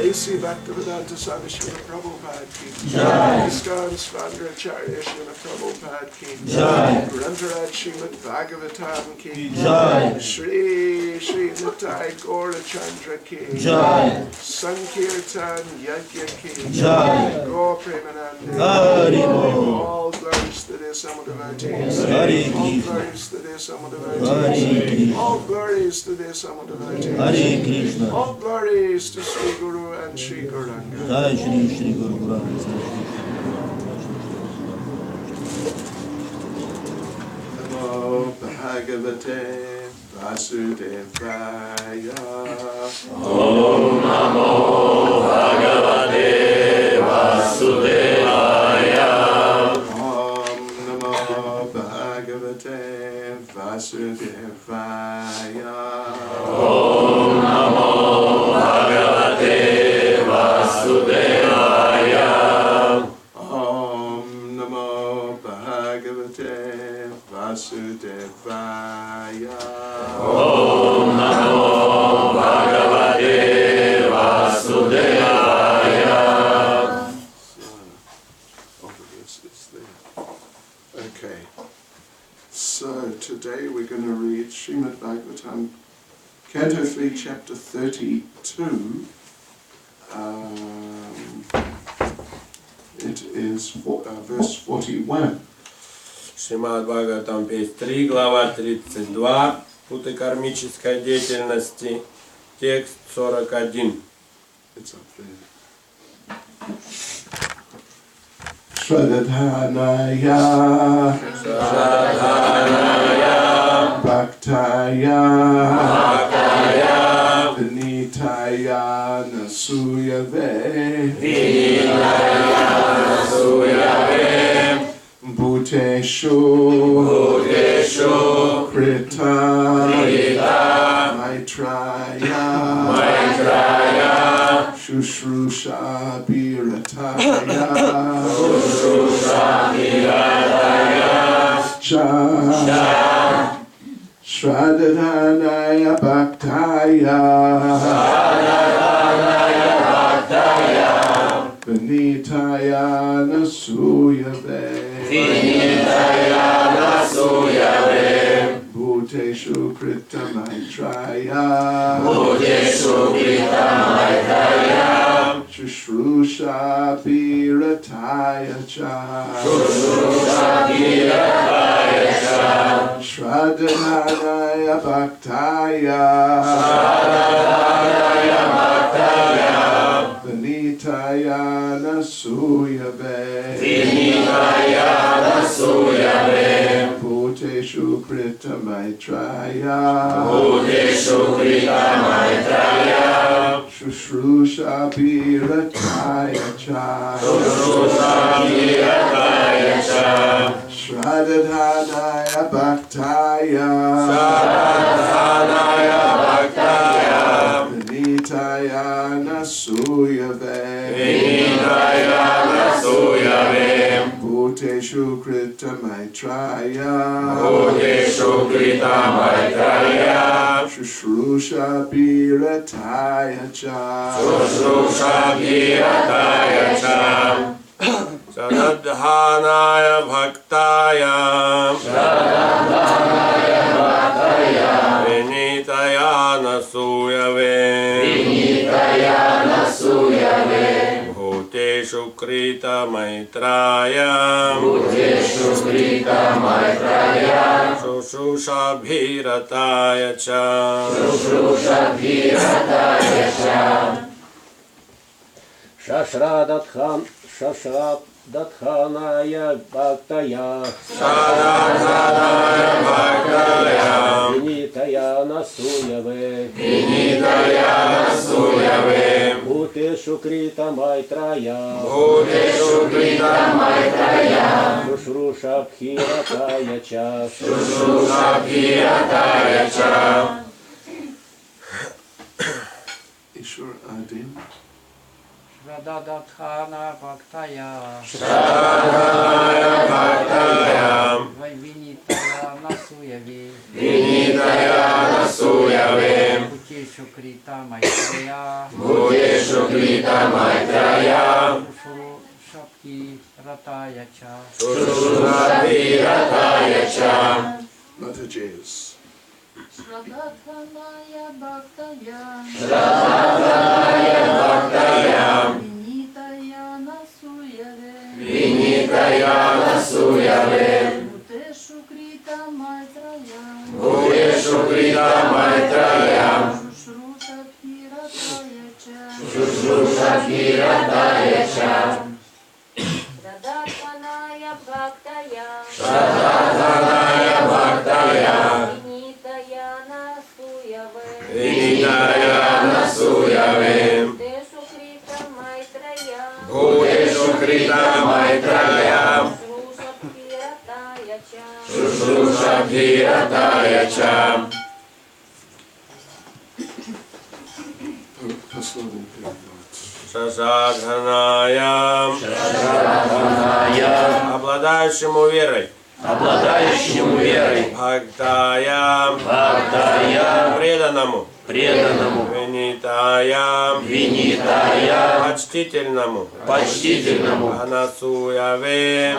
A.C. Bhaktivedanta Swami Srila Prabhupada ki Jai. ISKCON Svandracharya Srila Prabhupada ki Jai. Grantaraj Srimad Bhagavatam ki Jai. Shri Nitai Gaura Chandra ki Jai. Sankirtan Yajna ki Jai. Gaur Premanande All glories to their Sama devotees. All glories to their Sama devotees. All glories to their Sama devotees. All glories to Sri Guru and Shri Gauranga. Jai Shri Guru Gauranga. Namo Bhagavate Vasudevaya. Om Namo Bhagavate Vasudevaya. Om Namo Bhagavate Vasudevaya. Om Namo Bhagavate Vasudevaya. Om Namo Bhagavate Vasudevaya. Om Namo Bhagavate Vasudevaya. Okay. So today we're going to read Srimad Bhagavatam, Canto 3, Chapter 32. It is verse 41. Шримад Бхагаватам, песнь 3, глава 32, путы кармической деятельности, текст 41. It's up there. Shradhanaya Bhaktaya Vinitaya Nasuyave Bhuteshu Krita Maitraya Shushrusha Birataya Shradhanaya Bhaktaya Vinitaya Nasuyave Bhuteshu Krita Maitraya Shushrusha Birataya Cha Shradhanaya Bhaktaya Vinitaya Nasuyave Bhuteshu Krita Maitraya Shushrusha Birataya Cha Shradhanaya Bhaktaya Vinitaya Nasuyave Bhuteshu Krita Maitraya Shushrusha Birataya Cha Saradhanaya Bhaktaya Vinitaya Nasuyave Bhuteshu Krita Maitraya Shushrusha Bhirataya Cha Shashradhathanaya Bhaktaya Vinitaya Nasuyave Бхутешу Крита Майтрая. Бхутешу Крита Майтрая. Шушруша Бхиратая Ча. Шушруша Бхиратая Ча. Ishur Adim. Shradadadhana Bhaktaya. Shradadhana Bhaktaya. Vinitaya Nasuyave. Vinitaya Nasuyave. Bhuteshu Krita Maitreya. Bhuteshu Krita Maitreya. Shapki Rataya Cha. Shushrupti Rataya Cha. Mataji's. Shradadhanaya Bhaktaya. Shradadhanaya Bhaktaya. Vinitaya Nasuyave. Vinitaya Nasuyave. Bhuteshu Krita Maitreya. Bhuteshu Krita Maitreya. Shushrusha Bhirataya Cha. Shushrusha Bhirataya Cha. Shradadhanaya Bhaktaya. Shradadhanaya Bhaktaya. Vinitaya Nasuyave. Vinitaya Nasuyave. Bhuteshu Krita Maitreya. Bhuteshu Krita Maitreya. Shushrusha Bhirataya Cha. Shushrusha Bhirataya Cha. Пословный перевод. Шашадханая. Шрадханая. Обладающему верой. Обладающему верой. Бхактая. Бхактая. Преданному. Преданному. Винитая. Винитая. Почтительному. Почтительному. Анасуяве.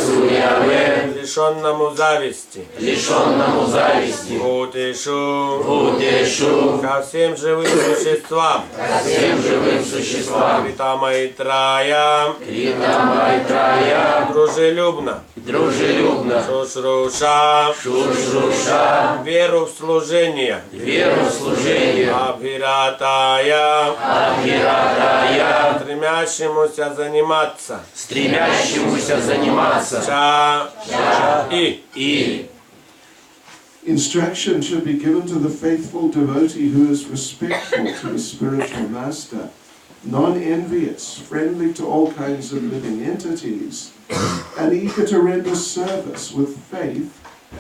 Суяве. Лишенному зависти. Лишенному зависти. Бхутешу. Бхутешу. Ко всем живым существам. Ко всем живым существам. Крита Майтрая. Крита Майтрая. Дружелюбно. Дружелюбно. Шушруша. Шушруша. Веру в служение. Веру в служение. Абхиратая. Абхиратая. Стремящемуся заниматься. Стремящемуся заниматься. Ча. И. Instruction should be given to the faithful devotee who is respectful to his spiritual master, non-envious, friendly to all kinds of living entities, and eager to render service with faith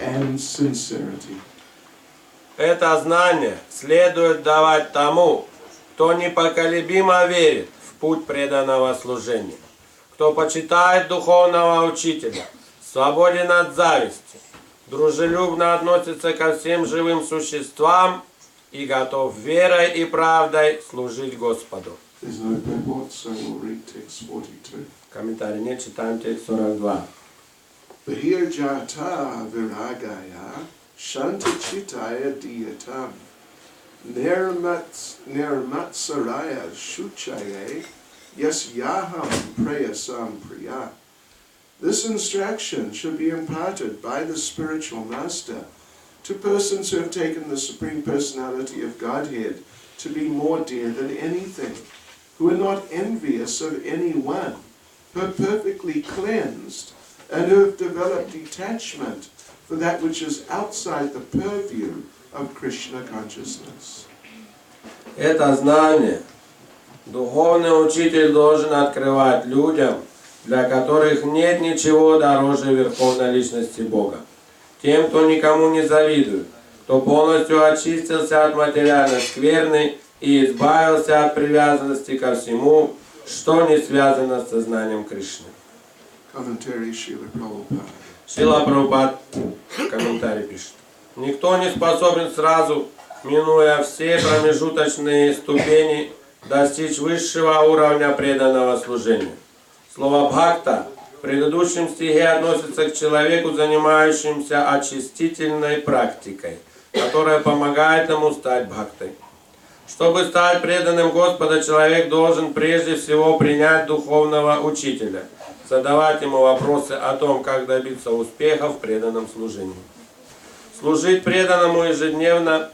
and sincerity. Это знание следует давать тому, кто непоколебимо верит в путь преданного служения, кто почитает духовного учителя, свободен от зависти, дружелюбно относится ко всем живым существам и готов верой и правдой служить Господу. There's no purport, so we'll read text 42. Комментарий нет, читаем текст 42. Bhirjata viragaya shantichitaya diyatam nirmatsaraya shuchaye yasyaham prayasam priya. This instruction should be imparted by the spiritual master to persons who have taken the Supreme Personality of Godhead to be more dear than anything, who are not envious of anyone, who are perfectly cleansed, and who have developed detachment for that which is outside the purview of Krishna consciousness. Это знание духовный учитель должен открывать людям, для которых нет ничего дороже Верховной Личности Бога. Тем, кто никому не завидует, кто полностью очистился от материальной скверны и избавился от привязанности ко всему, что не связано с сознанием Кришны. Commentary Srila Prabhupada. Шрила Прабхупад комментарий пишет. Никто не способен сразу, минуя все промежуточные ступени, достичь высшего уровня преданного служения. Слово «бхакта» в предыдущем стихе относится к человеку, занимающемуся очистительной практикой, которая помогает ему стать бхактой. Чтобы стать преданным Господа, человек должен прежде всего принять духовного учителя, задавать ему вопросы о том, как добиться успеха в преданном служении. Служить преданному ежедневно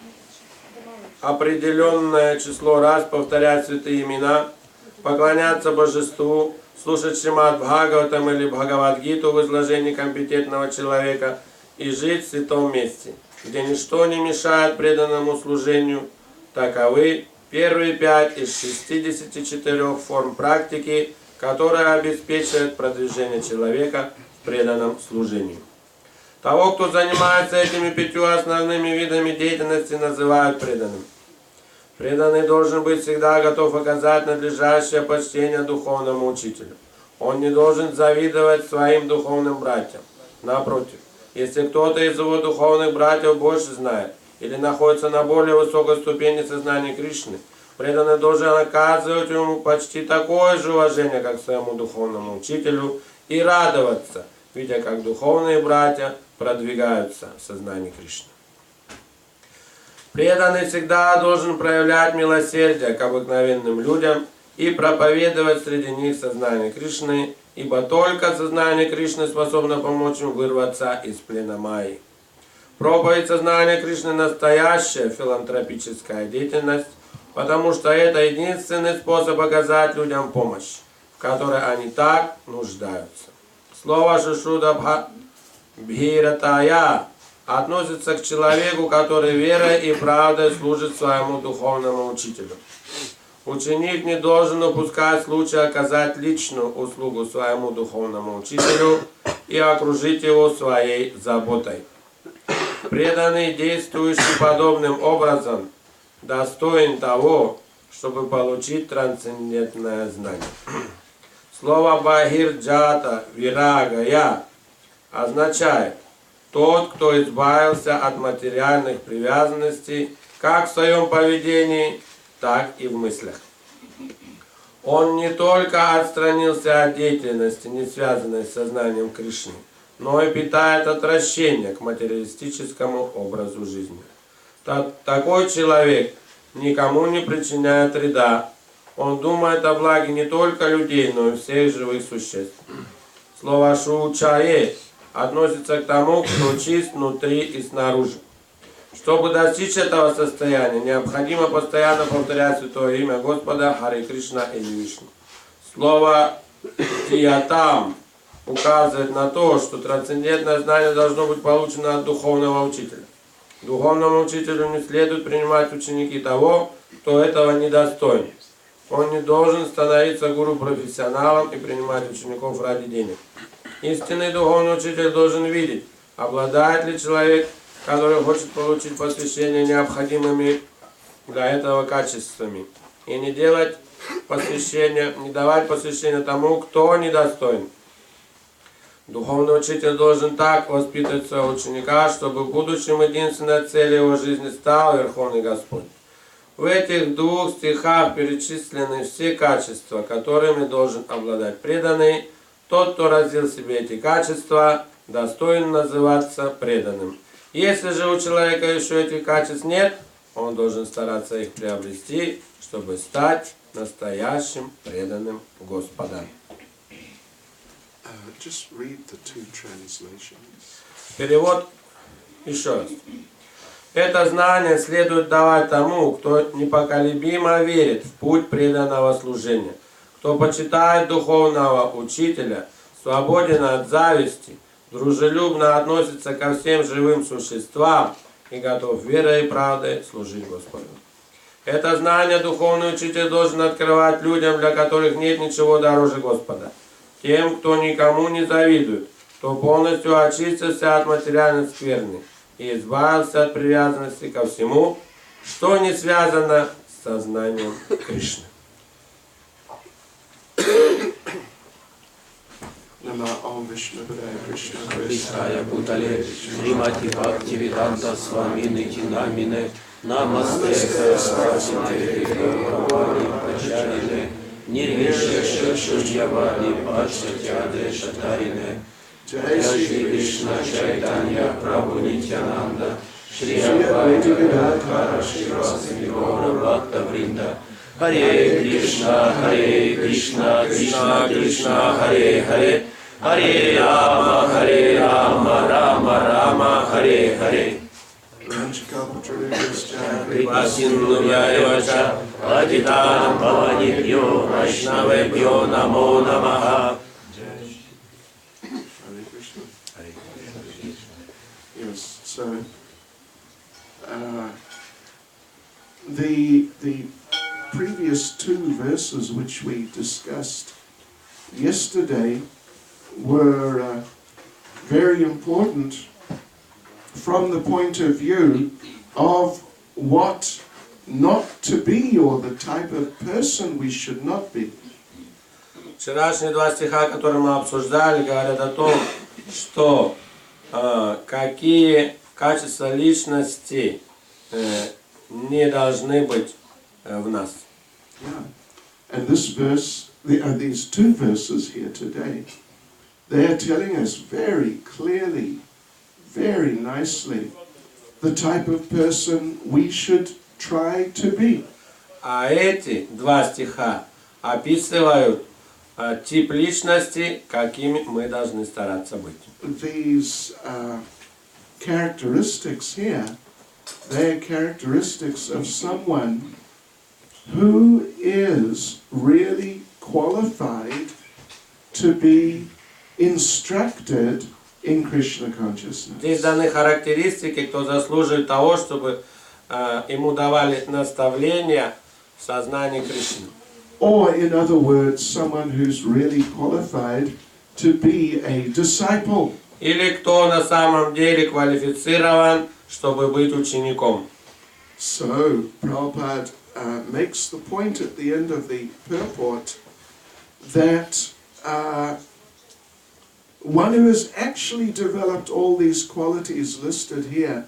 определенное число раз, повторять святые имена, поклоняться божеству, слушать Шримад Бхагаватам или Бхагавад-гиту в изложении компетентного человека и жить в святом месте, где ничто не мешает преданному служению. Таковы первые 5 из 64 форм практики, которая обеспечивает продвижение человека в преданном служении. Того, кто занимается этими 5 основными видами деятельности, называют преданным. Преданный должен быть всегда готов оказать надлежащее почтение духовному учителю. Он не должен завидовать своим духовным братьям. Напротив, если кто-то из его духовных братьев больше знает или находится на более высокой ступени сознания Кришны, преданный должен оказывать ему почти такое же уважение, как своему духовному учителю, и радоваться, видя, как духовные братья продвигаются в сознании Кришны. Преданный всегда должен проявлять милосердие к обыкновенным людям и проповедовать среди них сознание Кришны, ибо только сознание Кришны способно помочь им вырваться из плена Майи. Проповедь сознания Кришны – настоящая филантропическая деятельность, потому что это единственный способ оказать людям помощь, в которой они так нуждаются. Слово «шушуда бхиратая» относится к человеку, который верой и правдой служит своему духовному учителю. Ученик не должен упускать случай оказать личную услугу своему духовному учителю и окружить его своей заботой. Преданный, действующий подобным образом, достоин того, чтобы получить трансцендентное знание. Слово «бахирджата вирагая» означает «тот, кто избавился от материальных привязанностей как в своем поведении, так и в мыслях». Он не только отстранился от деятельности, не связанной с сознанием Кришны, но и питает отвращение к материалистическому образу жизни. Такой человек никому не причиняет вреда. Он думает о благе не только людей, но и всех живых существ. Слово «шучае» относится к тому, кто чист внутри и снаружи. Чтобы достичь этого состояния, необходимо постоянно повторять святое имя Господа, Харе Кришна или Вишну. Слово «тиятам» указывает на то, что трансцендентное знание должно быть получено от духовного учителя. Духовному учителю не следует принимать ученики того, кто этого недостоин. Он не должен становиться гуру-профессионалом и принимать учеников ради денег. Истинный духовный учитель должен видеть, обладает ли человек, который хочет получить посвящение, необходимыми для этого качествами, и не делать посвящение, не давать посвящение тому, кто недостоин. Духовный учитель должен так воспитывать своего ученика, чтобы в будущем единственной целью его жизни стал Верховный Господь. В этих 2 стихах перечислены все качества, которыми должен обладать преданный. Тот, кто развил в себе эти качества, достоин называться преданным. Если же у человека еще этих качеств нет, он должен стараться их приобрести, чтобы стать настоящим преданным Господа. Just read the 2 translations. Перевод еще раз. Это знание следует давать тому, кто непоколебимо верит в путь преданного служения, кто почитает духовного учителя, свободен от зависти, дружелюбно относится ко всем живым существам и готов верой и правдой служить Господу. Это знание духовный учитель должен открывать людям, для которых нет ничего дороже Господа. Тем, кто никому не завидует, кто полностью очистился от материальной скверны и избавился от привязанности ко всему, что не связано с сознанием Кришны. Кришная Бутале, Шримати Бхакти Веданта Свами Нитинамине, Намасте Сарасвати Бхагавани Пачарине, Нирвишеша Шуньявани Пачатяде Шатарине, Джай Шри Кришна Чайтанья Прабху Нитьянанда, Шри Адвайта Гададхара Шриваси Гора Бхакта Вринда, Харе Кришна, Кришна Кришна, Харе Харе, Харе Рама, Рама Рама, Харе Харе. Крипасиннувяевача, Патитанам Паванибьо, Вайшнавебьо, Намо Намаха. Yes, so the verses which we discussed yesterday were very important from the point of view of what not to be, or the type of person we should not be. Вчерашние два стиха, которые мы обсуждали, говорят о том, что какие качества личности не должны быть в нас. Yeah. And this verse, these two verses here today, they are telling us very clearly, very nicely, the type of person we should try to be. А эти два стиха описывают тип личности, какими мы должны стараться быть. These characteristics here, they are characteristics of someone who is really qualified to be instructed in Krishna consciousness. Здесь даны характеристики, кто заслуживает того, чтобы ему давали наставления в сознании Кришны. Or, in other words, someone who's really qualified to be a disciple. Или кто на самом деле квалифицирован, чтобы быть учеником. So, Prabhupada makes the point at the end of the purport that one who has actually developed all these qualities listed here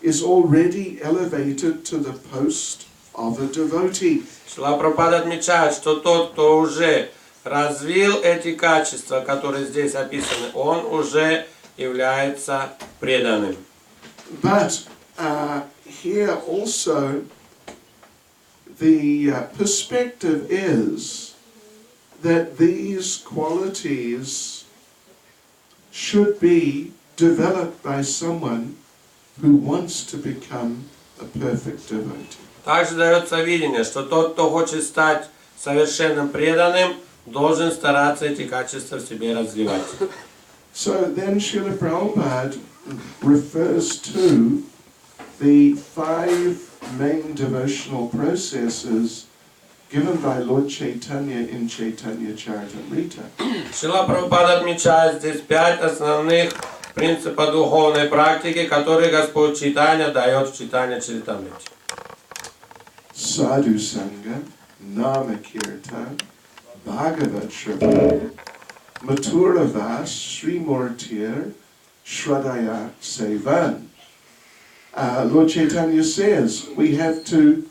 is already elevated to the post of a devotee. Шрила Прабхупада отмечает, что тот, кто уже развил эти качества, которые здесь описаны, он уже является преданным. But here also the perspective is that these qualities should be developed by someone who wants to become a perfect devotee. Также дается видение, что тот, кто хочет стать совершенным преданным, должен стараться эти качества в себе развивать. So then Srila Prabhupada refers to the 5 main devotional processes given by Lord Chaitanya in Chaitanya Charitamrita. Шрила Прабхупада отмечает здесь 5 основных принципов духовной практики, которые Господь Чайтанья дает в Чайтанья Чаритамрите. Sadhu Sangha, Nama Kirtan, Bhagavat Shravan, Mathura Vas, Srimurtir, Shradaya Sevan. Lord Chaitanya says we have to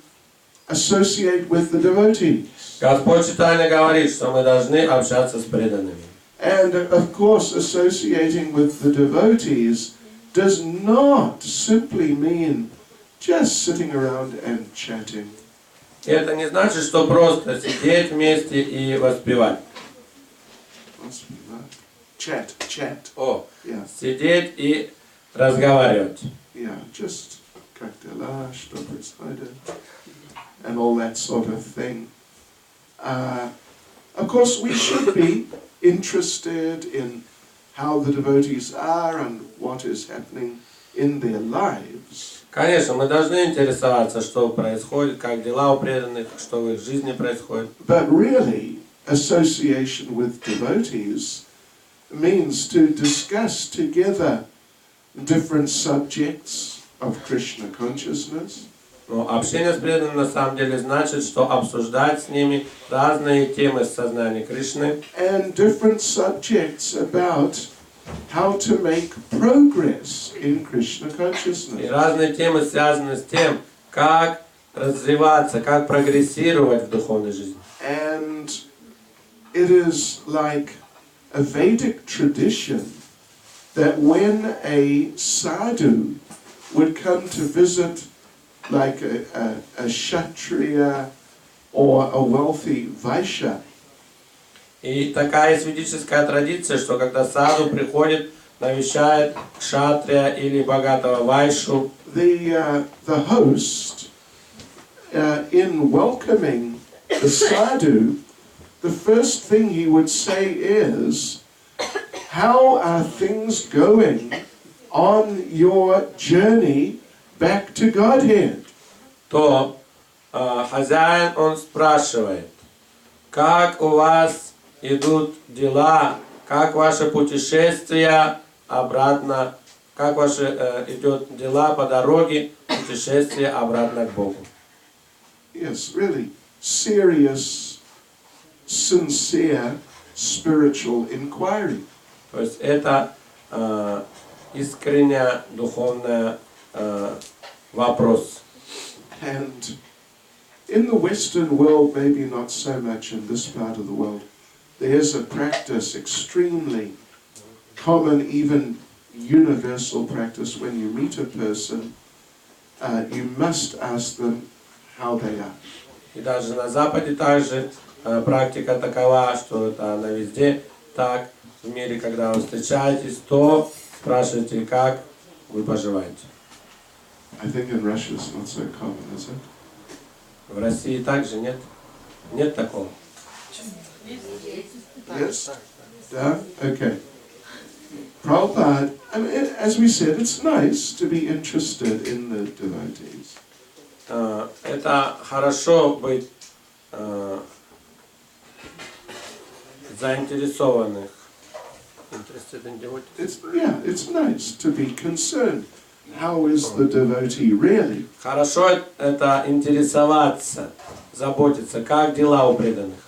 associate with the devotees. Господь Чайтанья говорит, что мы должны общаться с преданными. And of course, associating with the devotees does not simply mean just sitting around and chatting. И это не значит, что просто сидеть вместе и воспевать. Chat. О, Yeah. сидеть и разговаривать. Yeah, just как дела, что происходит, and all that sort of thing. Of course, we should be interested in how the devotees are and what is happening in their lives. Конечно, мы должны интересоваться, что происходит, как дела у преданных, что в их жизни происходит. But really, association with devotees means to discuss together different subjects of Krishna consciousness. Но общение с преданными на самом деле значит, что обсуждать с ними разные темы сознания Кришны. And different subjects about how to make progress in Krishna И consciousness. разные темы связаны с тем, как развиваться, как прогрессировать в духовной жизни. And it is like a Vedic tradition that when a sadhu would come to visit like a kshatriya or a wealthy vaishya, И такая есть ведическая традиция, что когда саду приходит, навещает кшатрия или богатого вайшу, the host, in welcoming the sadhu, the first thing he would say is, "How are things going on your journey back to Godhead?" то хозяин, он спрашивает, как у вас идут дела, как ваше путешествие обратно, как ваше идет дела по дороге, путешествие обратно к Богу. Yes, really serious, sincere spiritual inquiry. То есть это искренняя духовная вопрос. And in the Western world, maybe not so much in this part of the world, there's a practice, extremely common, even universal practice. When you meet a person, you must ask them how they are. И даже на Западе также практика такова, что это она везде так. В мире, когда вы встречаетесь, то спрашивайте, как вы поживаете. I think in Russia it's not so common, is it? В России также нет? Нет такого? Yes? Yeah? Okay. Prabhupada, I mean, as we said, it's nice to be interested in the devotees. Это хорошо быть заинтересованных. It's nice to be concerned. How is the devotee really? Хорошо это интересоваться, заботиться, как дела у преданных.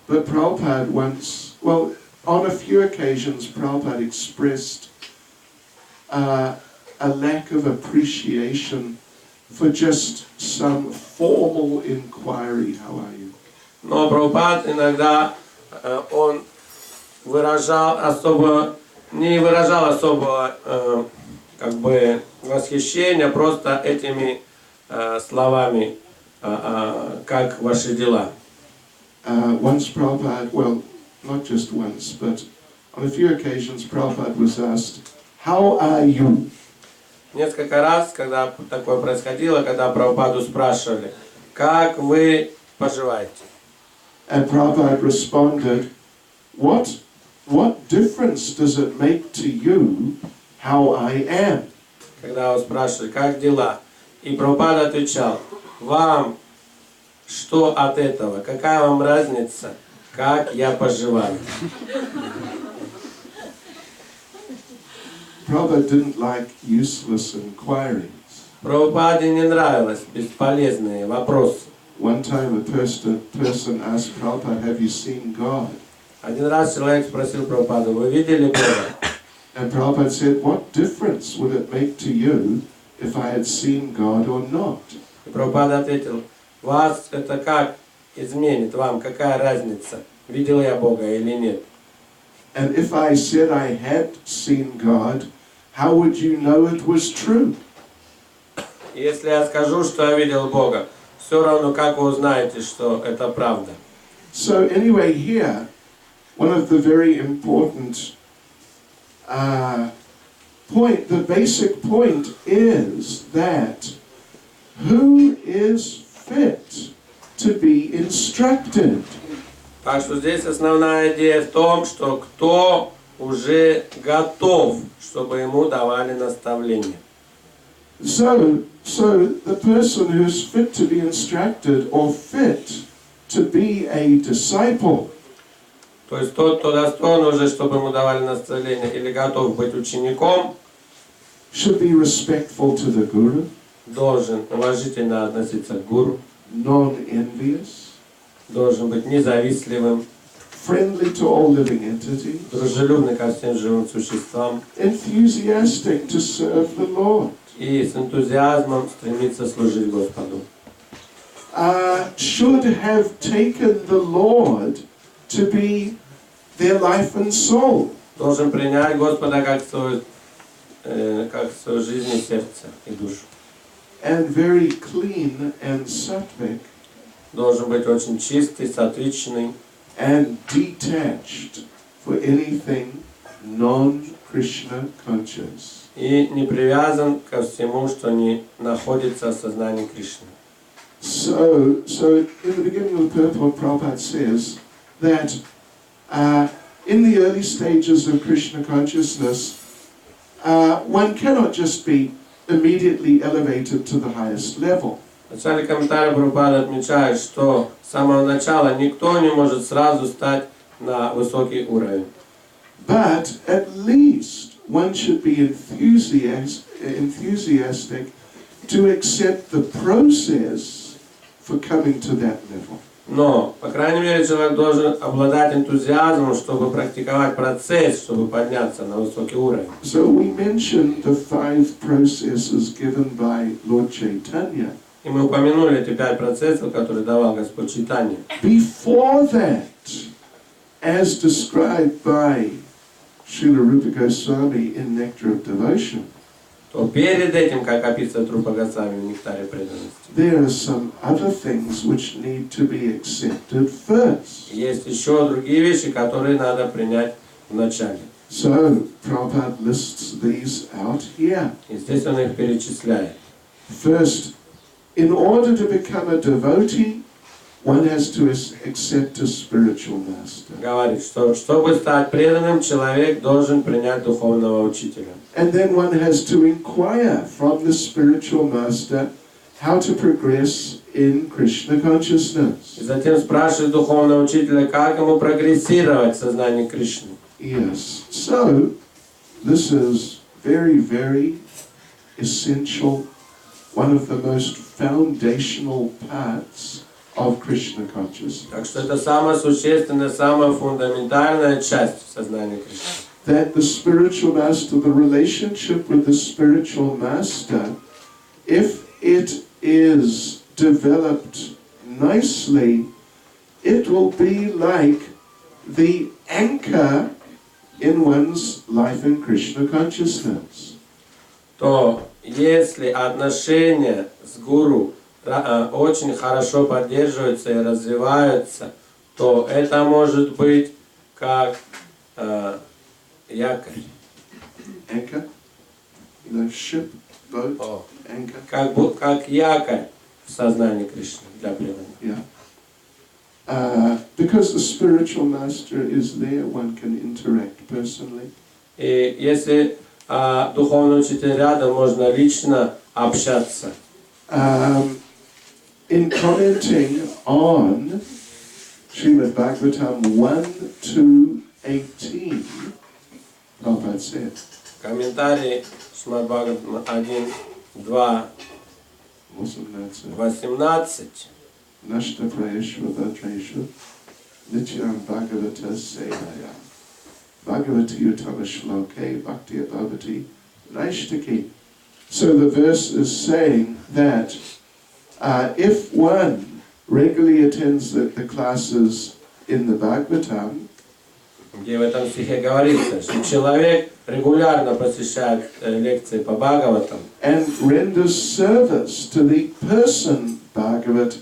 But Prabhupada once, well, on a few occasions, Prabhupada expressed a lack of appreciation for just some formal inquiry, how are you? Но Прабхупад иногда он не выражал особого как бы восхищения просто этими словами, как ваши дела. Once Prabhupada, well, not just once, but on a few occasions, Prabhupada was asked, how are you? Несколько раз, когда такое происходило, когда Прабхупаду спрашивали, как вы поживаете? And Prabhupada responded, what difference does it make to you how I am? Когда его спрашивали, как дела? И Прабхупада отвечал, вам что от этого? Какая вам разница, как я поживаю? Prabhupada didn't like useless inquiries. Прабхупаде не нравились бесполезные вопросы. One time a person asked Prabhupada, have you seen God? Один раз человек спросил Прабхупаду, вы видели Бога? And Prabhupada said, what difference would it make to you if I had seen God or not? И Прабхупада ответил, вас это как изменит, вам какая разница, видел я Бога или нет? And if I said I had seen God, how would you know it was true? Если я скажу, что я видел Бога, все равно как вы узнаете, что это правда? So anyway, here, one of the very important the basic point is that who is fit to be instructed? Так что здесь основная идея в том, что кто уже готов, чтобы ему давали наставления. So the person who's fit to be instructed or fit to be a disciple То есть тот, кто достоин уже, чтобы ему давали наставления, или готов быть учеником, should be respectful to the guru, должен уважительно относиться к гуру, non-envious, должен быть независтливым, friendly to all living entities, дружелюбный ко всем живым существам enthusiastic to serve the Lord, и с энтузиазмом стремиться служить Господу. Should have taken the Lord to be their life and soul. Должен принять Господа как свою жизнь и сердце и душу. And very clean and sattvic Должен быть очень чистый, сатвичный and detached for anything non-Krishna conscious. и не привязан ко всему, что не находится в сознании Кришны. So in the beginning of the purport, Prabhupada says that in the early stages of Krishna consciousness, one cannot just be immediately elevated to the highest level. В В начале комментария Прабхупада отмечает, что с самого начала никто не может сразу стать на высокий уровень. But at least one should be enthusiastic to accept the process for coming to that level. Но, по крайней мере, человек должен обладать энтузиазмом, чтобы практиковать процесс, чтобы подняться на высокий уровень. So we mentioned the 5 processes given by Lord Chaitanya. И мы упомянули эти 5 процессов, которые давал Господь Чайтанья. Before that, as described by Srila Rupa Goswami in Nectar of Devotion, То перед этим, как описывает Рупа Госвами в Нектаре преданности, there are some other things which need to be accepted first. есть еще другие вещи, которые надо принять в начале. So, Prabhupada lists these out here. И здесь он их перечисляет. First, in order to become a devotee, one has to accept a spiritual master. Говорит, что чтобы стать преданным, человек должен принять духовного учителя. And then one has to inquire from the spiritual master how to progress in Krishna consciousness. И затем спрашивает духовного учителя, как ему прогрессировать в сознании Кришны. Yes. So, this is very, very essential, one of the most foundational parts of Krishna consciousness. Так что это самая существенная, самая фундаментальная часть сознания Кришны. That the spiritual master, the relationship with the spiritual master, if it is developed nicely, it will be like the anchor in one's life in Krishna consciousness. То если отношения с гуру очень хорошо поддерживаются и развиваются, то это может быть как якорь. Anchor? You know, ship, boat, anchor. Как якорь в сознании Кришны для преданных. Yeah. Because the spiritual master is there, one can interact personally. И если духовный учитель рядом, можно лично общаться. In commenting on Srimad Bhagavatam 1-18, Prabhupada said, Комментарий Шримад Бхагаватам 1, 2, 18. Nashta Prayeshva Bhadreshu Nityam Bhagavata Sevaya Bhagavati Uttama Shloke Bhakti Bhavati Naishtaki. So the verse is saying that if one regularly attends the classes in the Bhagavatam, Где в этом стихе говорится, что человек регулярно посещает лекции по Бхагаватам and renders service to the person Bhagavat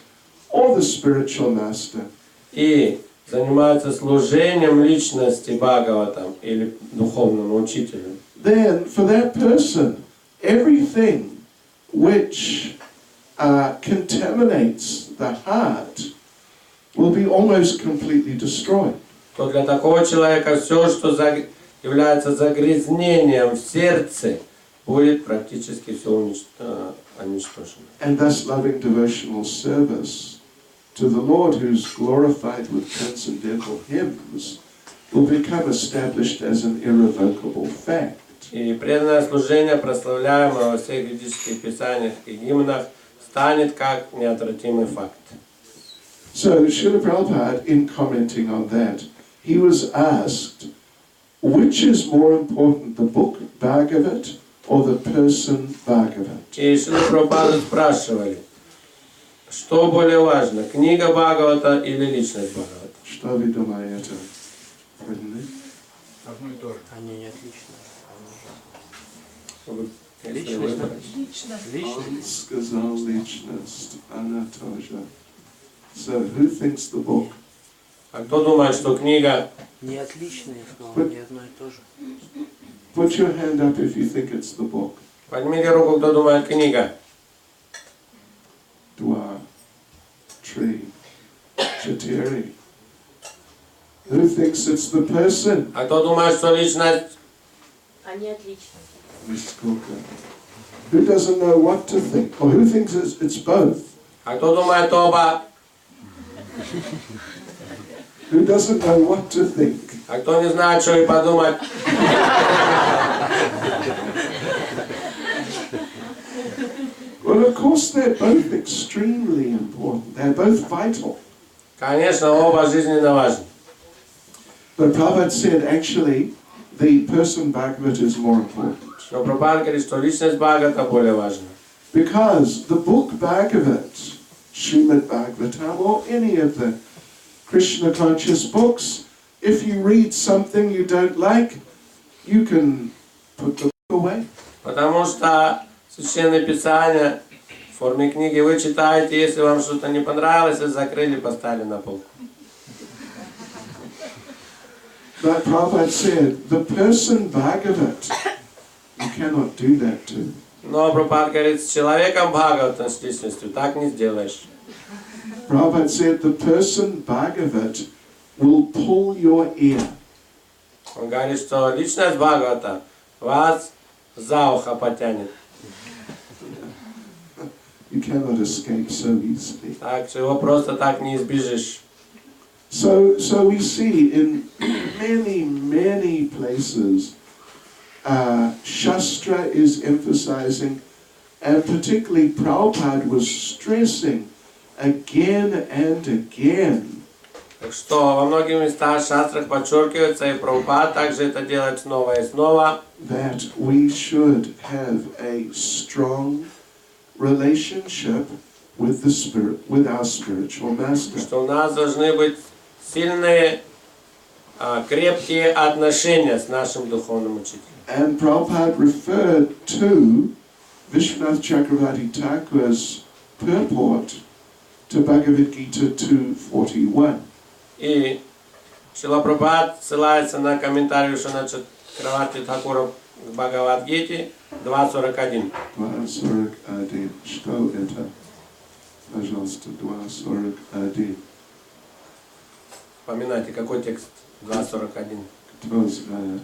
or the spiritual master, и занимается служением личности Бхагаватам или духовному учителю, then for that person, everything which contaminates the heart will be almost completely destroyed. то для такого человека все, что является загрязнением в сердце, будет практически все уничтожено. And thus loving devotional service to the Lord, who's glorified with transcendental hymns, will become established as an irrevocable fact. И преданное служение, прославляемое во всех ведических писаниях и гимнах, станет как неотвратимый факт. So Srila Prabhupada, in commenting on that, he was asked, which is more important, the book Bhagavat or the person Bhagavat? И Шрила Прабхупаду спрашивали, что более важно, книга Бхагавата или личность Бхагавата? Что вы думаете? Одно и то же. Они не отличны. Он сказал личность, она тоже. So who thinks the book? А кто думает, что книга Не отличные, но не одно и то же. Put your hand up if you think it's the book. Поднимите руку, кто думает книга. 2, 3, 4. Who thinks it's the person? А кто думает, что личность? Они отличны. Nисколько. Who doesn't know what to think? Or who thinks it's both? А кто думает оба? Who doesn't know what to think? А кто не знает, что и подумать? Well, of course, they're both extremely important. They're both vital. Конечно, оба жизненно важны. But Prabhupada said, actually, the person Bhagavat is more important. Но Прабхупада говорит, что личность Бхагавата более важна. Because the book Bhagavat, Srimad Bhagavatam, or any of the Krishna conscious books, if you read something you don't like, you can put the book away. Потому что Священное Писание в форме книги вы читаете, если вам что-то не понравилось, закрыли, поставили на полку. But Prabhupada said, the person Bhagavat, you cannot do that to. Но Прабхупада говорит, с человеком Бхагаватом, с личностью, так не сделаешь. Prabhupada said, the person Bhagavat will pull your ear. Он говорит, что личность Бхагавата вас за ухо потянет. You cannot escape so easily. Так что его просто так не избежишь. So we see in many places, Shastra is emphasizing, and particularly Prabhupada was stressing again and again. Так что во многих местах в шастрах подчеркивается, и Прабхупада также это делает снова и снова, That we should have a strong relationship with the spirit, with our spiritual master. что у нас должны быть сильные, крепкие отношения с нашим духовным учителем. And Prabhupada referred to Vishwanath Chakravarti Thakur's purport to Bhagavad Gita 2:41. И Шрила Прабхупада ссылается на комментарий Вишванаth Чакраварти Тхакура к Бхагавад-гите 2.41. 2:41. Что это? Пожалуйста, 2:41. Вспоминайте, какой текст 2.41. Кто знает?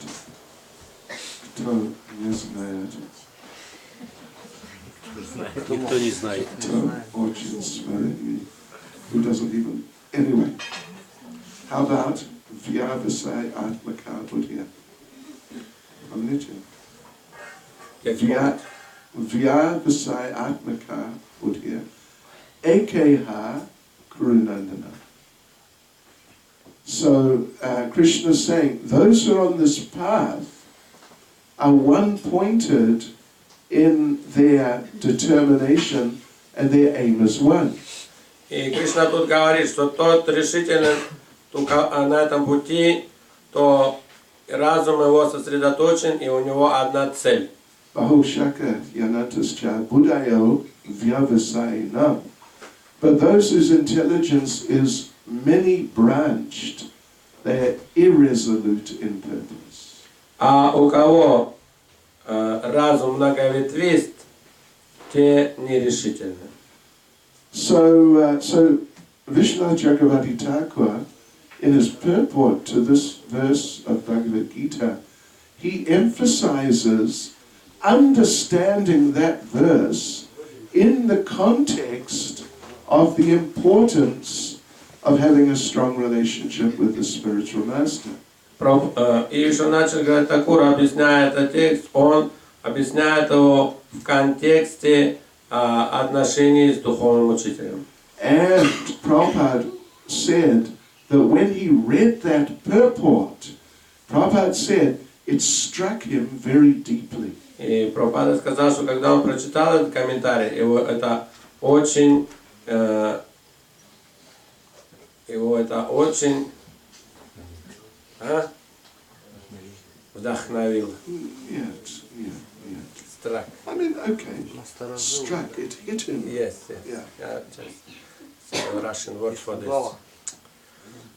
Кто не знает? Никто не знает. Кто очень смиренный? Who doesn't even... Anyway. How about Vyavasai Atmaka Buddhya? Помните? Vyavasai Atmaka Buddhya Ekeha Kurunandana. So Krishna is saying, those who are on this path are one-pointed in their determination and their aim is one. И Кришна тут говорит, что тот решителен на этом пути, то разум его сосредоточен, и у него одна цель. Bahushaka Yanatascha Buddhayo Vyavasayinam. But those whose intelligence is many-branched, they are irresolute in purpose. А у кого разум многоветвист, те нерешительны. So Vishwanath Chakravarti Thakur, in his purport to this verse of Bhagavad Gita, he emphasizes understanding that verse in the context of the importance of having a strong relationship with the spiritual master. И Вишванаth Чакраварти Тхакур объясняет этот текст, он объясняет его в контексте отношений с духовным учителем. And Prabhupada said that when he read that purport, Prabhupada said it struck him very deeply. И Прабхупада сказал, что когда он прочитал этот комментарий, его это очень вдохновило. Yes. Страх. I mean, okay. Struck, it hit him. Yes. Yeah. Yeah, just say a Russian word for this.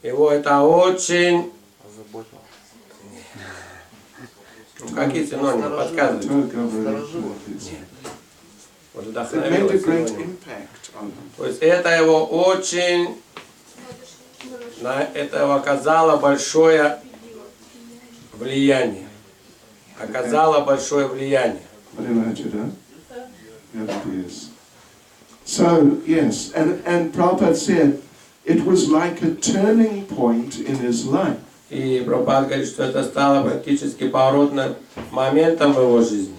Его это очень... Какие синонимы? Подсказывайте. Вот It вдохновило made a great синоним. impact on him. То есть это его очень... Это его оказало большое влияние. Оказало большое влияние. Понимаете, да? Yeah, it is. So, yes, and Prabhupada said it was like a turning point in his life. И Прабхупада говорит, что это стало практически поворотным моментом в его жизни.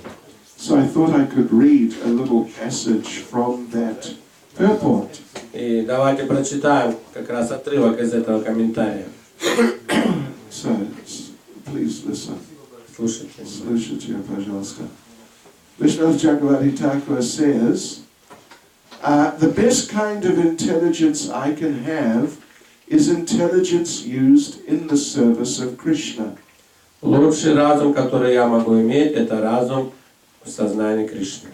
So I thought I could read a little passage from that purport. И давайте прочитаем как раз отрывок из этого комментария. So, please listen. Слушайте. Слушайте, пожалуйста. Vishnu Chakravarti Thakur says, the best kind of intelligence I can have is intelligence used in the service of Krishna. Лучший разум, который я могу иметь, это разум в сознании Кришны.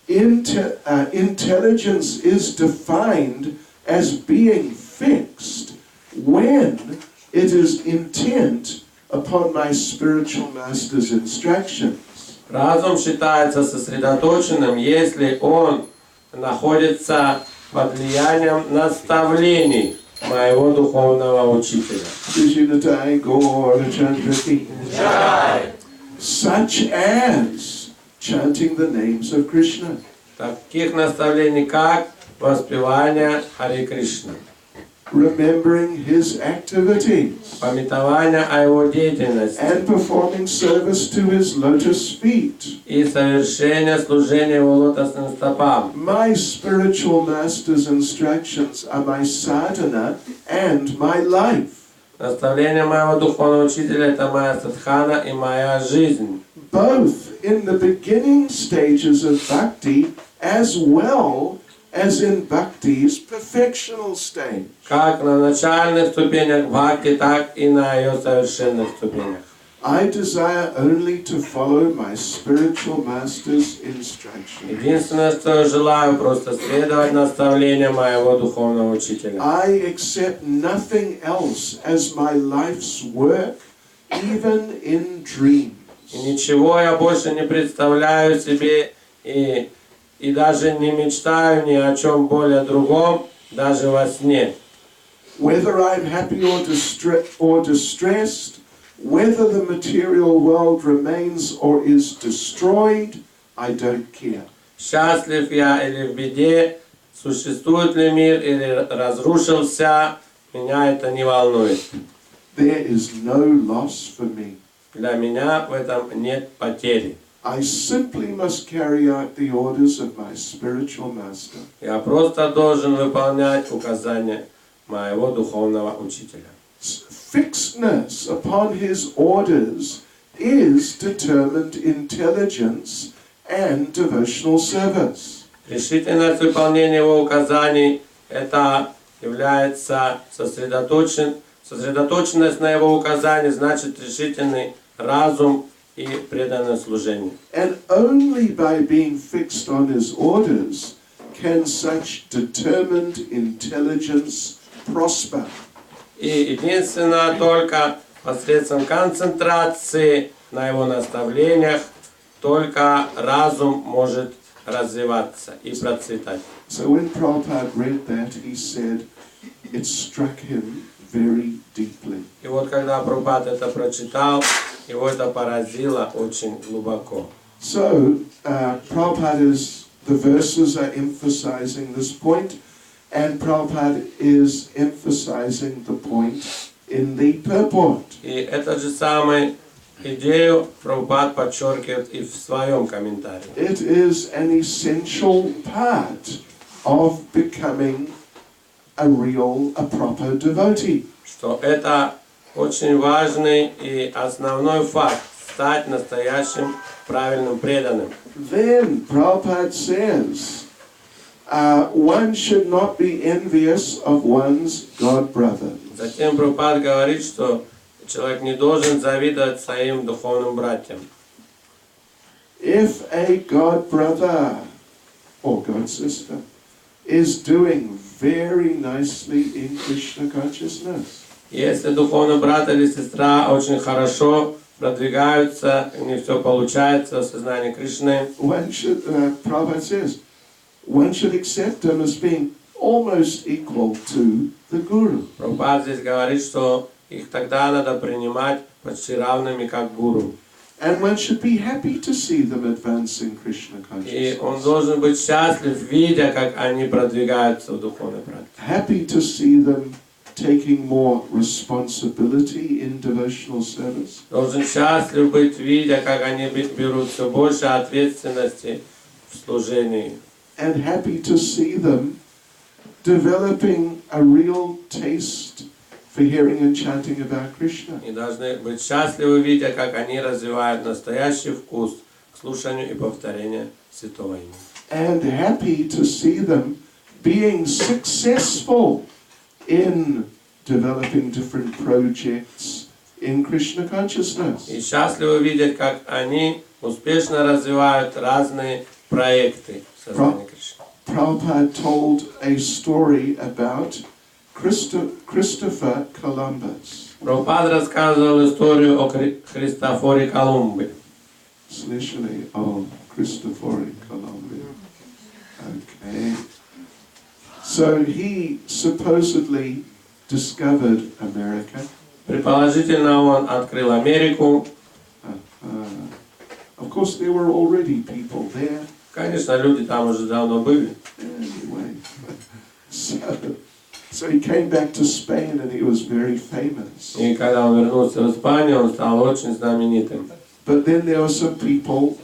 Intelligence is defined as being fixed when it is intent upon my spiritual master's instructions. Разум считается сосредоточенным, если он находится под влиянием наставлений моего духовного учителя. Such as chanting the names of Krishna. Таких наставлений, как воспевание Харе Кришны, remembering his activities, памятование о его деятельности and performing service to his lotus feet. и совершение служения его лотосным стопам. My spiritual master's instructions are my sadhana and my life. Наставление моего духовного учителя – это моя садхана и моя жизнь. Both in the beginning stages of bhakti as well as in bhakti's perfectional stage. Как на начальных ступенях бхакти, так и на ее совершенных ступенях. I desire only to follow my spiritual master's instructions. Единственное, что я желаю, просто следовать наставлениям моего духовного учителя. I accept nothing else as my life's work, even in dreams. И ничего я больше не представляю себе и даже не мечтаю ни о чем более другом, даже во сне. Whether I'm happy or distressed, whether the material world remains or is destroyed, I don't care. Счастлив я или в беде, существует ли мир или разрушился, меня это не волнует. There is no loss for me. Для меня в этом нет потери. I simply must carry out the orders of my spiritual master. Я просто должен выполнять указания моего духовного учителя. Fixedness upon his orders is determined intelligence and devotional service. Решительность выполнения его указаний – это является сосредоточенность на его указании, значит решительный разум и преданное служение. And only by being fixed on his orders can such determined intelligence prosper. И единственно только посредством концентрации на его наставлениях только разум может развиваться и процветать. So when Prabhupada read that, he said it struck him very deeply. И вот когда Прабхупад это прочитал, его это поразило очень глубоко. So Prabhupada the verses are emphasizing this point, and Prabhupada is emphasizing the point in the purport. И эту же самую идею Прабхупад подчеркивает и в своем комментарии. It is an essential part of becoming a proper devotee. Что это очень важный и основной факт – стать настоящим правильным преданным. Then Prabhupada says, one should not be envious of one's god brother. Затем Прабхупад говорит, что человек не должен завидовать своим духовным братьям. If a god brother or god sister is doing very nicely in Krishna consciousness, Если духовный брат или сестра очень хорошо продвигаются, у них все получается в сознании Кришны, one should, Prabhupada says, one should accept them as being almost equal to the Guru. Прабхупад здесь говорит, что их тогда надо принимать почти равными как гуру. And one should be happy to see them advance in Krishna И он consciousness. должен быть счастлив, видя, как они продвигаются в духовной практике. Happy to see them taking more responsibility in devotional service. Должен счастлив быть, видя, как они берут все больше ответственности в служении. And happy to see them developing a real taste for hearing and chanting about Krishna. И должны быть счастливы, видя, как они развивают настоящий вкус к слушанию и повторению Святого имени. And happy to see them being successful in developing different projects in Krishna consciousness. И счастливы видеть, как они успешно развивают разные проекты в сознании Кришны. Prabhupada told a story about Christopher Columbus. Прабхупада рассказывал историю о Христофоре Колумбе. Слышали о Christopher Columbus? Okay. So he supposedly discovered America. Предположительно, он открыл Америку. Of course, there were already people there. Конечно, люди там уже давно были. Anyway, so he came back to Spain and he was very famous. И когда он вернулся в Испанию, он стал очень знаменитым. But then there were some people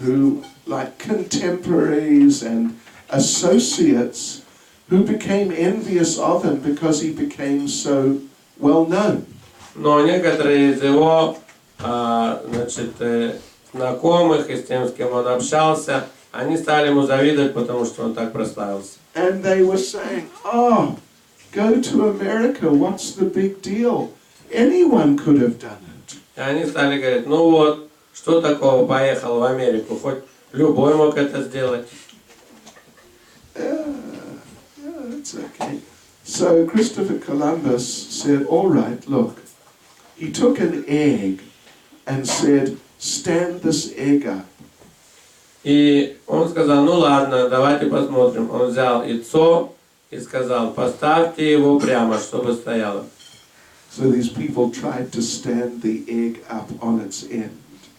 who, like contemporaries and associates, who became envious of him because he became so well known. Но некоторые из его знакомых и с тем, с кем он общался, они стали ему завидовать, потому что он так прославился. And they were saying, "Oh, go to America, what's the big deal? Anyone could have done it." И они стали говорить, ну вот, что такого, поехал в Америку, хоть любой мог это сделать. It's okay. So Christopher Columbus said, "All right, look." He took an egg and said, "Stand this egg up." И он сказал, ну ладно, давайте посмотрим. Он взял яйцо и сказал, поставьте его прямо, чтобы стояло. So these people tried to stand the egg up on its end.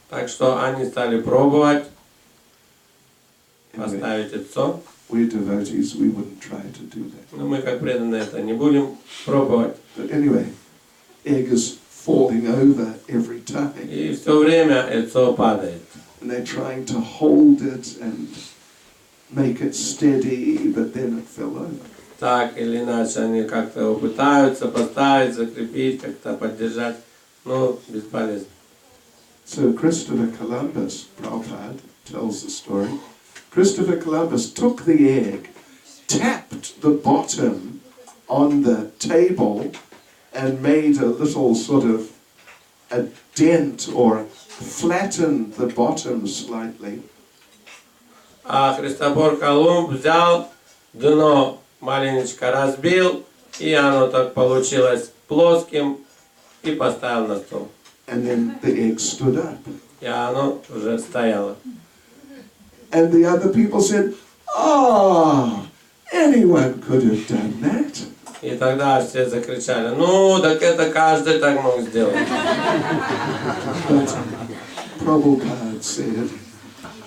Так что они стали пробовать поставить яйцо. We're devotees, we wouldn't try to do that. Но мы, как преданные, это не будем пробовать. But anyway, egg is falling over every time. И все время яйцо падает. And they're trying to hold it and make it steady, but then it fell over. Так или иначе, они как-то его пытаются поставить, закрепить, как-то поддержать, но бесполезно. So Christopher Columbus, Prabhupada tells the story, Christopher Columbus took the egg, tapped the bottom on the table and made a little sort of a dent or flattened the bottom slightly. А Христофор Колумб взял дно, маленечко разбил, и оно так получилось плоским, и поставил на стол. And then the egg stood up. И оно уже стояло. And the other people said, "Oh, anyone could have done that." И тогда все закричали, ну, так это каждый так мог сделать. But Prabhupada said,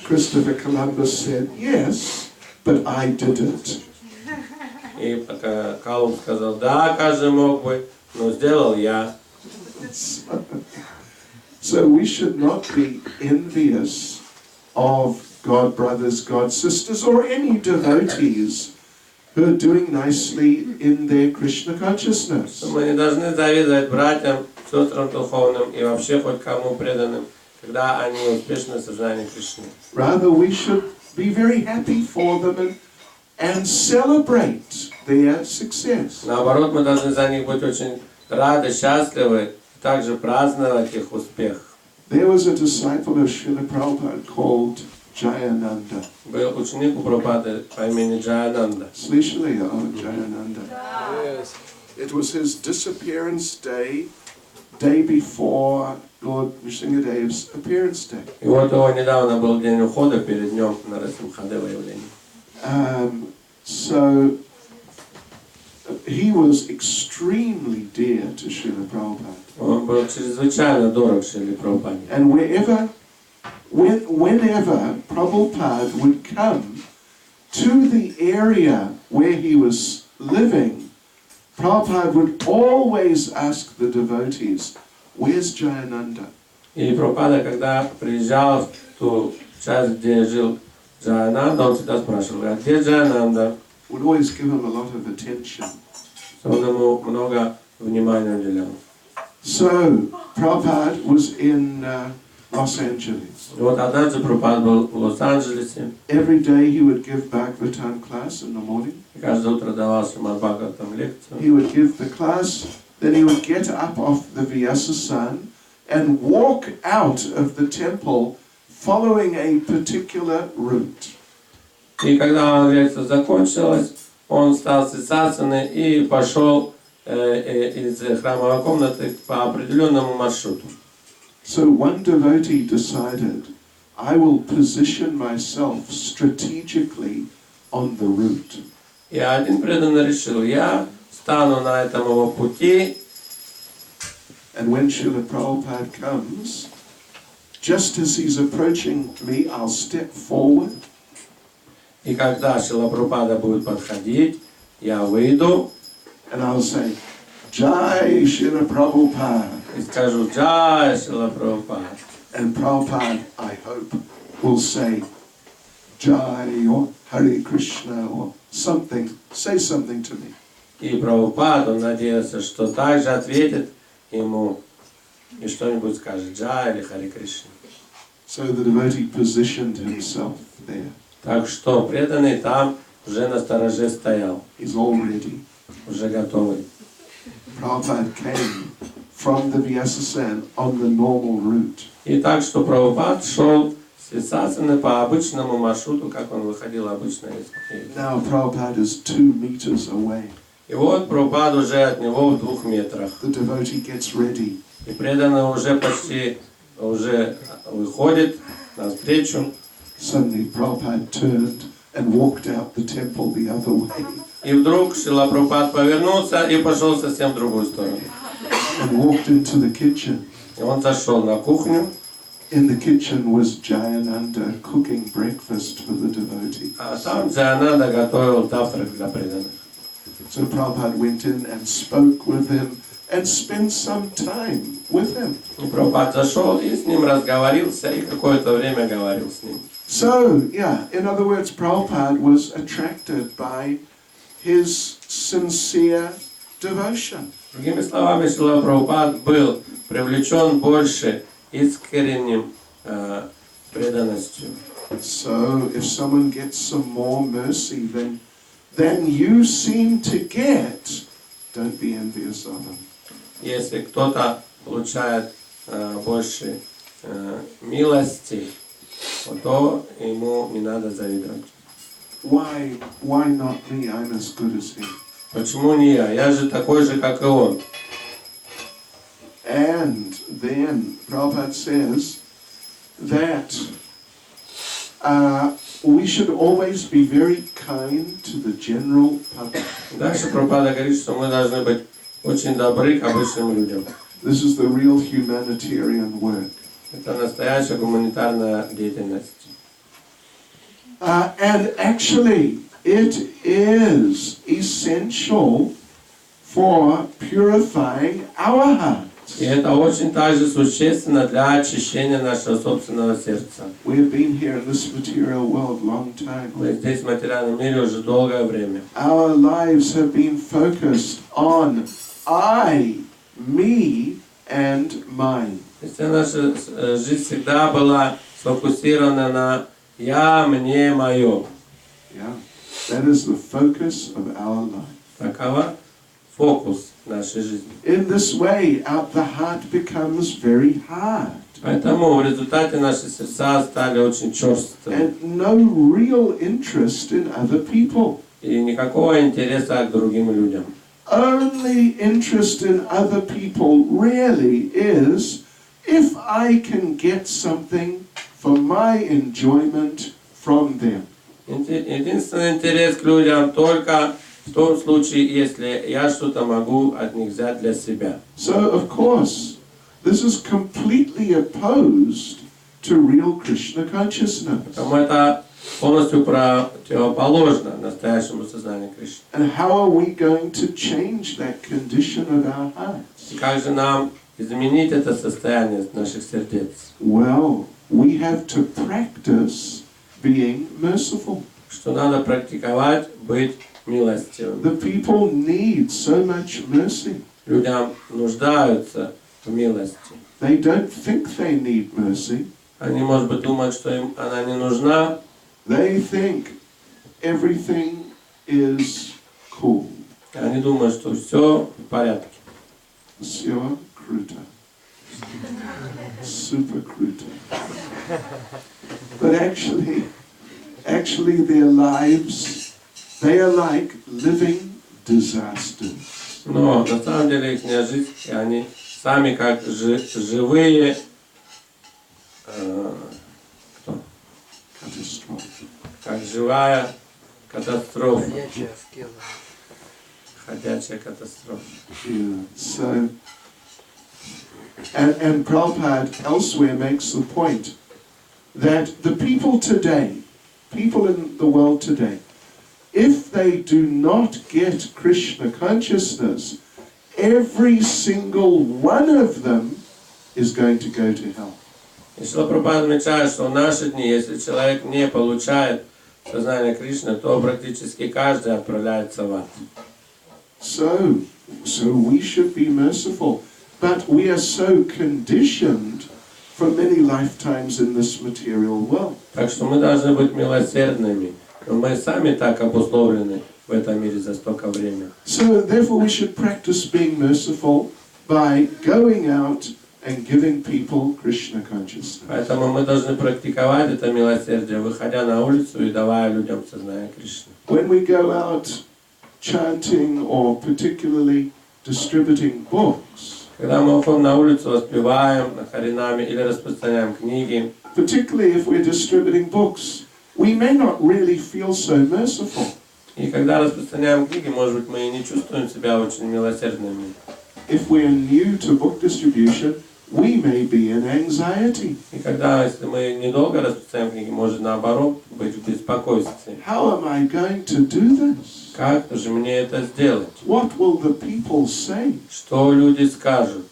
Christopher Columbus said, "Yes, but I did it." И пока Колумб сказал, да, каждый мог бы, но сделал я. So we should not be envious of God brothers, God sisters, or any devotees who are doing nicely in their Krishna consciousness. Мы не должны завидовать братьям, сестрам духовным и вообще хоть кому преданным, когда они успешны в сознании Кришны. Rather, we should be very happy for them and celebrate their success. Наоборот, мы должны за них быть очень рады, счастливы, и также праздновать их успех. There was a disciple of Srila Prabhupada called Jayananda. Был ученик у Прабхупады по имени Джаянанда. Слышали о Jayananda? Yes. It was his disappearance day before Lord Nrsimhadev's appearance day. И вот его недавно был день ухода перед днем Нарасимхадева явления. So he was extremely dear to Srila Prabhupada. Он был чрезвычайно дорог Шриле Прабхупаде. And whenever Prabhupada would come to the area where he was living, Prabhupada would always ask the devotees, "Where's Jayananda?" И Прабхупада, когда приезжал в ту часть, где жил Джаянанда, он всегда спрашивал, а где Джаянанда? Would always give him a lot of attention. Он ему много внимания уделял. So Prabhupada was in Los Angeles. Вот однажды Прабхупада был в Лос-Анджелесе. Every day he would give Bhagavatam class in the morning. Каждое утро давал Шримад Бхагаватам лекцию. He would give the class, then he would get up off the Vyasasan and walk out of the temple following a particular route. И когда лекция закончилась, он встал с асаны и пошел из храмовой комнаты по определенному маршруту. So one devotee decided, I will position myself strategically on the route. И один преданный решил, я стану на этом его пути. And when Srila Prabhupada comes, just as he's approaching me, I'll step forward. И когда Шрила Прабхупада будет подходить, я выйду And I'll say, Jai Srila Prabhupada. и скажу «Джай, Шрила Прабхупада». And Prabhupada, I hope, will say, Jai or Hare Krishna or something. Say something to me. И Прабхупада, он надеялся, что также ответит ему и что-нибудь скажет «Джай» или «Харе Кришна». So the devotee positioned himself there. Так что преданный там уже на стороже стоял, He's all ready. уже готовый. Prabhupada came from the Vyasasan on the normal route. И так что Прабхупад шел с Висасаны по обычному маршруту, как он выходил обычно из. Now Prabhupada is 2 meters away. И вот Прабхупад уже от него в 2 метрах. The devotee gets ready. И преданный уже почти уже выходит навстречу. Suddenly Prabhupada turned and walked out the temple the other way. И вдруг Шрила Прабхупад повернулся и пошел совсем в другую сторону. And walked into the kitchen. И он зашел на кухню. In the kitchen was Jayananda cooking breakfast for the devotees. А там Джаянанда готовил завтрак для преданных. So Prabhupada went in and spoke with him and spent some time with him. И Прабхупад зашел и с ним разговорился, и какое-то время говорил с ним. So, yeah, in other words, Prabhupada was attracted by his sincere devotion. Другими словами, Шрила Прабхупад был привлечен больше искренним преданностью. So, if someone gets some more mercy than you seem to get, don't be envious of them. Если кто-то получает больше милости, то ему не надо завидовать. Why not me? I'm as good as him. Почему не я? Я же такой же, как и он. And then Prabhupada says that we should always be very kind to the general public. Дальше Прабхупада говорит, что мы должны быть очень добры к обычным людям. This is the real humanitarian work. Это настоящая гуманитарная деятельность. And actually, it is essential for purifying our hearts. И это очень также существенно для очищения нашего собственного сердца. We have been here in this material world a long time. Мы здесь в материальном мире уже долгое время. Our lives have been focused on I, me, and mine. Вся наша жизнь всегда была сфокусирована на «я», «мне», «моё». Yeah, that is the focus of our life. Такова фокус нашей жизни. In this way, the heart becomes very hard. Поэтому в результате наши сердца стали очень черствыми. And no real interest in other people. И никакого интереса к другим людям. Only interest in other people really is if I can get something for my enjoyment from them. Единственный интерес к людям только в том случае, если я что-то могу от них взять для себя. So, of course, this is completely opposed to real Krishna consciousness. Поэтому это полностью противоположно настоящему сознанию Кришны. And how are we going to change that condition of our hearts? И как же нам изменить это состояние наших сердец? Well, we have to practice being merciful. Что надо практиковать быть милостивым. The people need so much mercy. Людям нуждаются в милости. They don't think they need mercy. Они, может быть, думают, что им она не нужна. They think everything is cool. Они думают, что все в порядке. Все круто. Super круто. But actually their lives, they are like living disasters. Но на самом деле их жизнь, и они сами как живые кто? Catastrophe. Как живая катастрофа. Ходячая аскеза. Ходячая катастрофа. Yeah. So, and Prabhupada elsewhere makes the point that the people today, people in the world today, if they do not get Krishna consciousness, every single one of them is going to go to hell. И Шрила Прабхупада отмечает, что в наши дни, если человек не получает сознание Кришны, то практически каждый отправляется в ад. So we should be merciful, but we are so conditioned for many lifetimes in this material world. Так что мы должны быть милосердными, но мы сами так обусловлены в этом мире за столько времени. So therefore we should practice being merciful by going out and giving people Krishna consciousness. Поэтому мы должны практиковать это милосердие, выходя на улицу и давая людям сознание Кришны. When we go out chanting or particularly distributing books, Когда мы выходим на улицу, воспеваем на харинаме или распространяем книги, particularly if we're distributing books, we may not really feel so merciful. и когда распространяем книги, может быть, мы и не чувствуем себя очень милосердными. If we're new to book distribution, we may be in anxiety. И когда, если мы недолго распространяем книги, может наоборот быть в беспокойстве. How am I going to do this? Как же мне это сделать? What will the people say? Что люди скажут?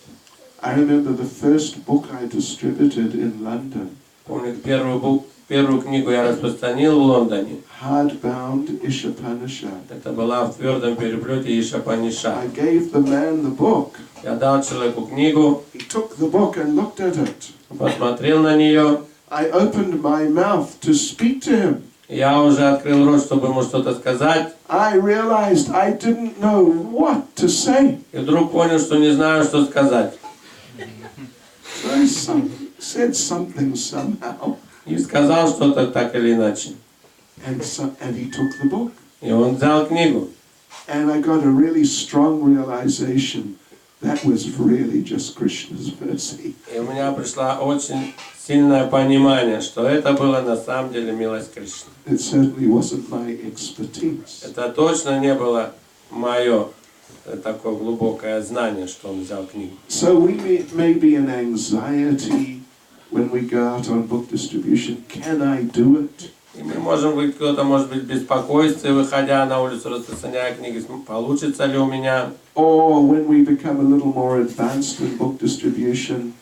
I remember the first book I distributed in London, Помню, первую книгу я распространил в Лондоне. hardbound Ishopanishad. Это была в твердом переплете Ишапанишад. I gave the man the book. Я дал человеку книгу, He took the book and looked at it. посмотрел на нее. I opened my mouth to speak to him. Я уже открыл рот, чтобы ему что-то сказать. I realized I didn't know what to say. И вдруг понял, что не знаю, что сказать. So I said something somehow. И сказал что-то так или иначе. And he took the book. И он взял книгу. And I got a really strong realization that was really just Krishna's mercy. И у меня пришло очень сильное понимание, что это было на самом деле милость Кришны. It certainly wasn't my expertise. Это точно не было мое такое глубокое знание, что он взял книгу. So we may be in anxiety when we go out on book distribution. Can I do it? И мы можем быть, кто-то может быть в беспокойстве, выходя на улицу, распространяя книги, получится ли у меня. Or when we become a little more advanced in book distribution,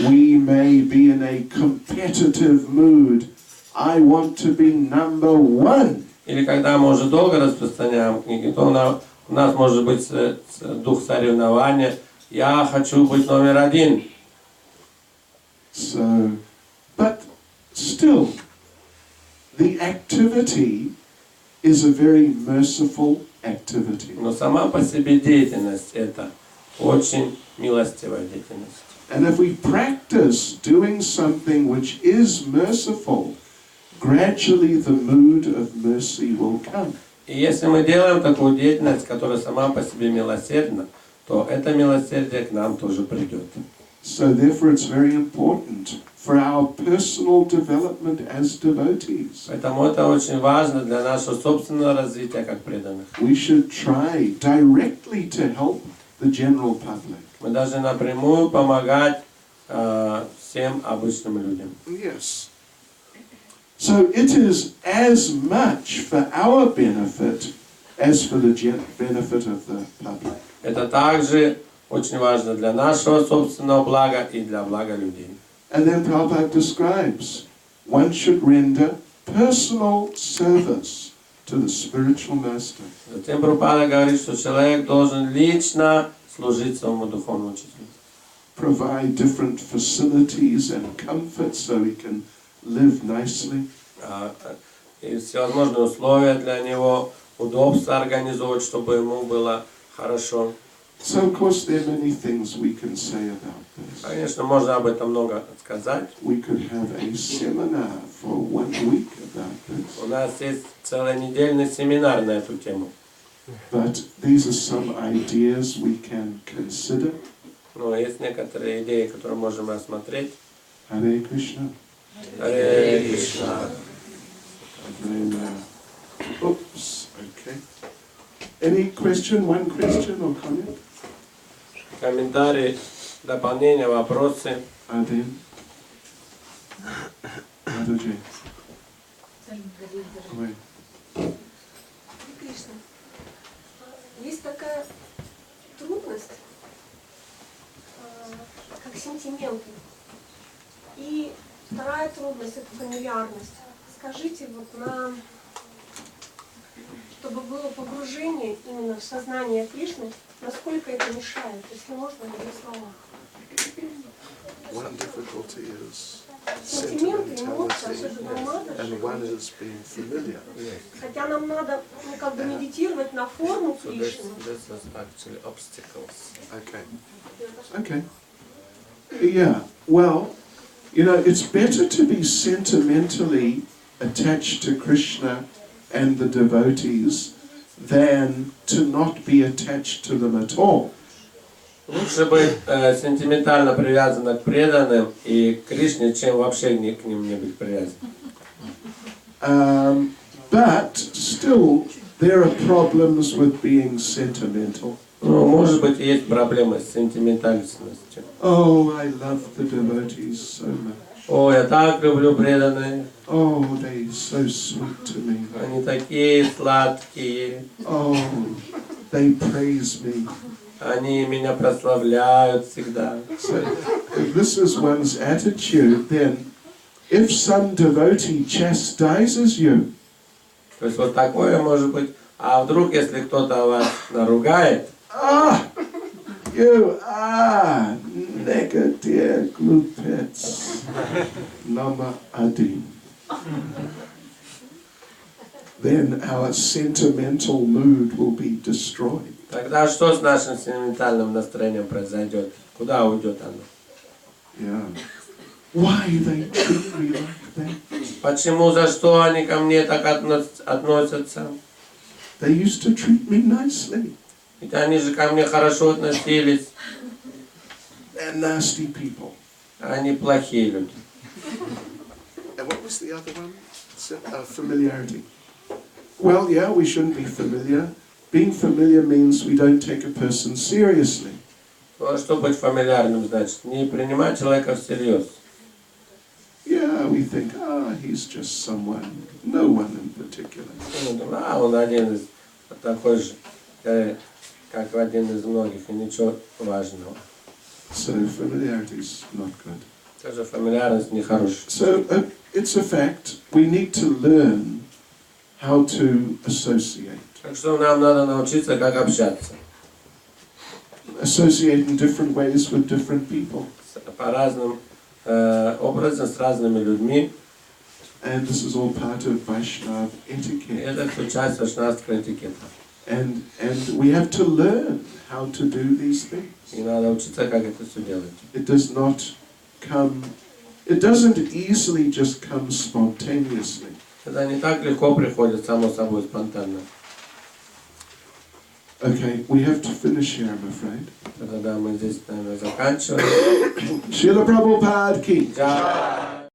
we may be in a competitive mood. I want to be number one. Или когда мы уже долго распространяем книги, то у нас может быть дух соревнования. Я хочу быть номер один. So, but still, the activity is a very merciful activity. Но сама по себе деятельность это очень милостивая деятельность. And if we practice doing something which is merciful, gradually the mood of mercy will come. И если мы делаем такую деятельность, которая сама по себе милосердна, то это милосердие к нам тоже придет. So therefore it's very important for our personal development as devotees. Поэтому это очень важно для нашего собственного развития как преданных. We should try directly to help the general public. Мы должны напрямую помогать всем обычным людям. Yes. So it is as much for our benefit as for the benefit of the public. Это также очень важно для нашего собственного блага и для блага людей. And then Prabhupada describes one should render personal service to the spiritual master. Затем Прабхупада говорит, что человек должен лично служить своему духовному учителю. Provide different facilities and comforts so he can live nicely. И всевозможные условия для него, удобства организовать, чтобы ему было хорошо. So of course there are many things we can say about this. Конечно, можно об этом много сказать. We could have a seminar for 1 week about this. У нас есть целонедельный семинар на эту тему. But these are some ideas we can consider. Но есть некоторые идеи, которые можем рассмотреть. Hare Krishna. Харе Кришна. Oops, okay. Any question, one question or comment? Комментарии, дополнения, вопросы. Один. Madhuji. Ой. Кришна, есть такая трудность, как сентименты. И вторая трудность – это фамильярность. Скажите, вот нам, чтобы было погружение именно в сознание Кришны, насколько это мешает, если можно, в двух словах. One difficulty is Сентименты, эмоции, sentimentality, особенно у матушек. and one is being familiar. Хотя нам надо, ну, как бы медитировать на форму Кришны. This is actually obstacles. Okay. Okay. Yeah. Well, you know, it's better to be sentimentally attached to Krishna and the devotees than to not be attached to them at all. Лучше быть сентиментально привязанным к преданным и к Кришне, чем вообще к ним не быть привязанным. But still, there are problems with being sentimental. Ну, может быть, есть проблемы с сентиментальностью. Oh, I love the devotees so much. О, я так люблю преданных. Oh, they're so sweet to me. Они такие сладкие. Oh, they praise me. Они меня прославляют всегда. So, if this is one's attitude, then if some devotee chastises you, То есть вот такое может быть. А вдруг, если кто-то вас наругает, you are negative glupets. Nama Adi. Then our sentimental mood will be destroyed. тогда что с нашим сентиментальным настроением произойдет? Куда уйдет оно? Yeah. Why they treat me like that? Почему, за что они ко мне так относятся? They used to treat me nicely. Ведь они же ко мне хорошо относились. They're nasty people. Они плохие люди. And what was the other one? Familiarity. Well, yeah, we shouldn't be familiar. Being familiar means we don't take a person seriously. Ну, что быть фамильярным значит? Не принимать человека всерьез. Yeah, we think, he's just someone, no one in particular. Он один из такой же, как один из многих, и ничего важного. So familiarity is not good. Тоже фамильярность нехорошая. So it's a fact. We need to learn how to associate. Так что нам надо научиться, как общаться. Associate in different ways with different people. По разным образом, с разными людьми. And this is all part of Vaishnava И etiquette. это все часть вайшнавского этикета. And we have to learn how to do these things. И надо учиться, как это все делать. It doesn't easily just come spontaneously. Это не так легко приходит, само собой, спонтанно. Okay, we have to finish here, I'm afraid. Тогда мы здесь, наверное, заканчиваем. Srila Prabhupada ki. Jai.